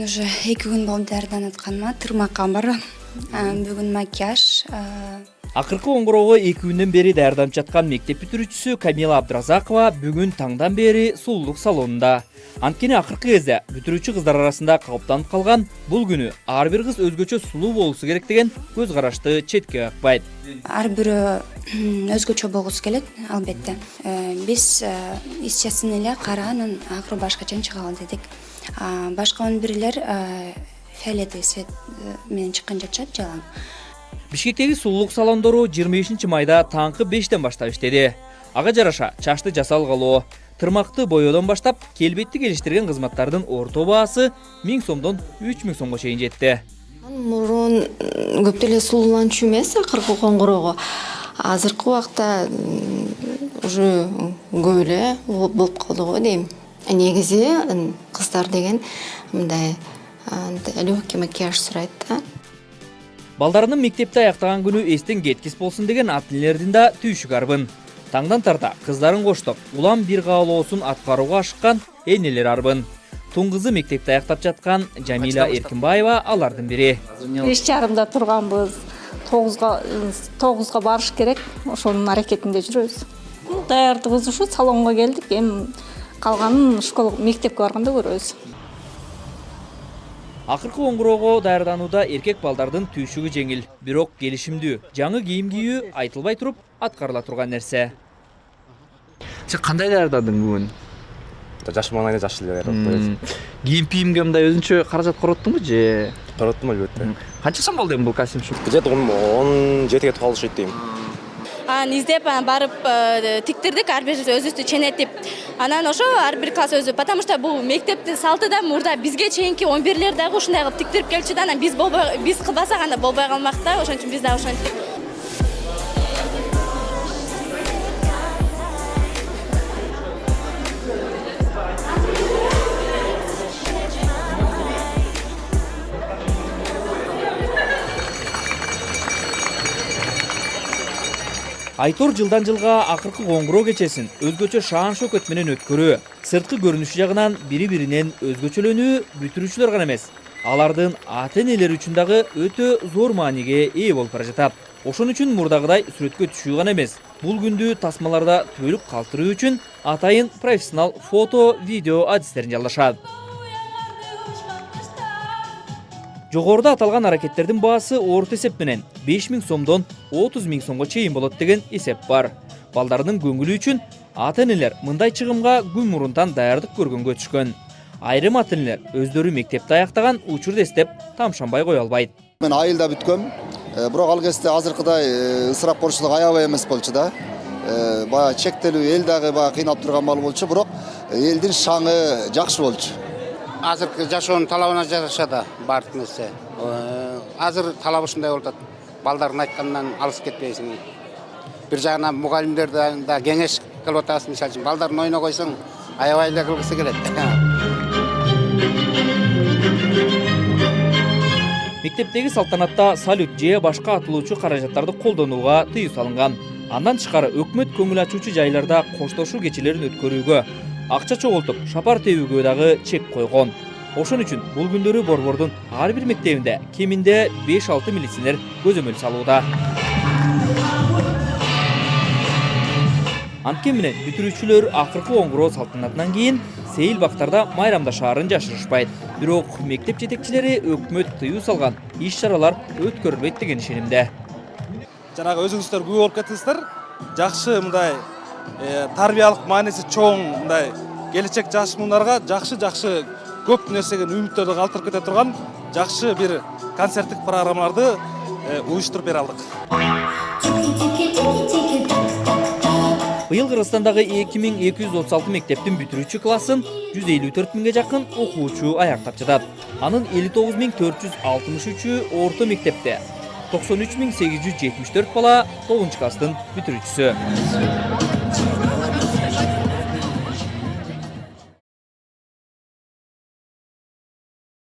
уже 2 күн болуп дарыдан атканыма тырмакка бар. Бүгүн макияж. Акыркы оңгоровго 2 күндөн бери даярданып жаткан мектеп бүтүрүүчүсү Камила Абдразакова бүгүн таңдан бери сулуулук салонунда. Анткени акыркы кезде бүтүрүүчү кыздар арасында калыптанып калган бул күнү ар бир кыз өзгөчө сулуу болуусу керек деген көз карашты четке какпайт. Ар бирөө өзгөчө болгусу келет, албетте. Биз исчесын эле кара, анан акыры башкача чыгалы дедик. Башка 11-лер фиолетовый цвет менен чыккан жатышат жалаң. Бишкектеги сулуулук салондору 25 майда таңкы 5тен баштап иштеди. Ага жараша чачты жасалгалоо, тырмакты боёдон баштап келбетти келиштирген кызматтардын орто баасы 1000 сомдон 3000 сомго чейин жетти. Мурун көп деле сулууланчу эмес акыркы коңгуроого. Азыркы убакта уже көп эле болуп калды го дейм. Негизи кыздар деген мындай легкий макияж сурайт да. Балдарынын мектепти аяктаган күнү эстен кеткис болсун деген ата-энелердин да түйшүк арбын. Таңдан тарта кыздарын коштоп, улам бир каалоосун аткарууга ашыккан энелер арбын. Тун кызы мектепти аяктап жаткан Жамила Эркинбаева алардын бири. 5:30 турганбыз. 9га барыш керек. Ошонун аракетинде жүрөбүз. Даярдыгыбыз ушу салонго келдик. Эми калганын школа мектепке барганда көрөбүз. Акыркы оңгоровго даярданууда эркек балдардын түйшүгү жеңил, бирок келишимдүү. Жаңы кийим кийүү айтылбай туруп аткарыла турган нерсе. Сен кандай даярдадың бүгүн? Жаш маңайда жаш эле даярдадым. Кийим-кийимге мындай өзүнчө каражат короттуңбу же? Короттум албетте. Канча сом болду эми бул костюм? Где-то 17-ге калышат дейм. Издеп барып тиктирдик, ар бир өзүбүздү ченетип. Анан ошо ар бир класс өзү, потому что бул мектептин салты да мурда бизге чейинки 11-лер дагы ушундай кылып тиктирип келчү да, анан биз кылбасак анда болбой калмак да, ошон үчүн биз да ошентип. Айтор жылдан жылга акыркы оңгуроо кечесин өзгөчө шаан шөкөт менен өткөрүү, сырткы көрүнүшү жагынан бири-биринен өзгөчөлөнүү бүтүрүүчүлөр гана эмес, алардын ата-энелери үчүн дагы өтө зор мааниге ээ болуп бара жатат. Ошон үчүн мурдагыдай сүрөткө түшүү гана эмес, бул күндү тасмаларда түбөлүк калтыруу үчүн атайын профессионал фото, видео адистерин жалдашат. Жогоруда аталган аракеттердин баасы орто эсеп менен 5000 сомдон 30.000 сомго чейин болот деген эсеп бар. Балдарынын көңүлү үчүн ата-энелер мындай чыгымга күн мурунтан даярдык көргөнгө түшкөн. Айрым ата-энелер өздөрү мектепти аяктаган учурду эстеп тамшанбай кое албайт. Мен айылда бүткөм, бирок ал кезде азыркыдай ысырап болушулук аябай эмес болчу да. Баягы чектелүү эл дагы баягы кыйналып турган маал болчу, бирок элдин шаңы жакшы болчу. Азыркы жашоонун талабына жараша да бар нерсе. Азыр талап ушундай болуп атат. Балдардын айтканынан алыс кетпейсиң. Бир жагынан мугалимдер да кеңеш кылып атасың, мисалы үчүн балдардын оюна койсоң, аябай эле кылгысы келет. Мектептеги салтанатта салют же башка атылуучу каражаттарды колдонууга тыюу салынган. Андан тышкары өкмөт көңүл ачуучу жайларда коштошуу кечелерин өткөрүүгө, акча чогултуп, шапар тебүүгө дагы чек койгон. Ошон үчүн бул күндөрү Борбордун ар бир мектебинде кеминде 5-6 милиционер көзөмөл салууда. Анткени менен бүтүрүүчүлөр акыркы оңгуроо салтанатынан кийин сейил бактарда майрамдашаарын жашырышпайт. Бирок мектеп жетекчилери өкмөт тыюу салган иш-чаралар өткөрүлбөйт деген ишенимде. Жанагы өзүңүздөр күбө болуп кеттиңиздер. Жакшы мындай тарбиялык мааниси чоң мындай келечек жаш муундарга жакшы көп нерсеге үмүттөрдү калтырып кете турган жакшы бир концерттик программаларды уюштуруп бере алдык. Быйыл Кыргызстандагы 2236 мектептин бүтүрүүчү классын 154 миңге жакын окуучу аяктап жатат. Анын 59463 орто мектепте, 93874 бала 9 класстын бүтүрүүчүсү.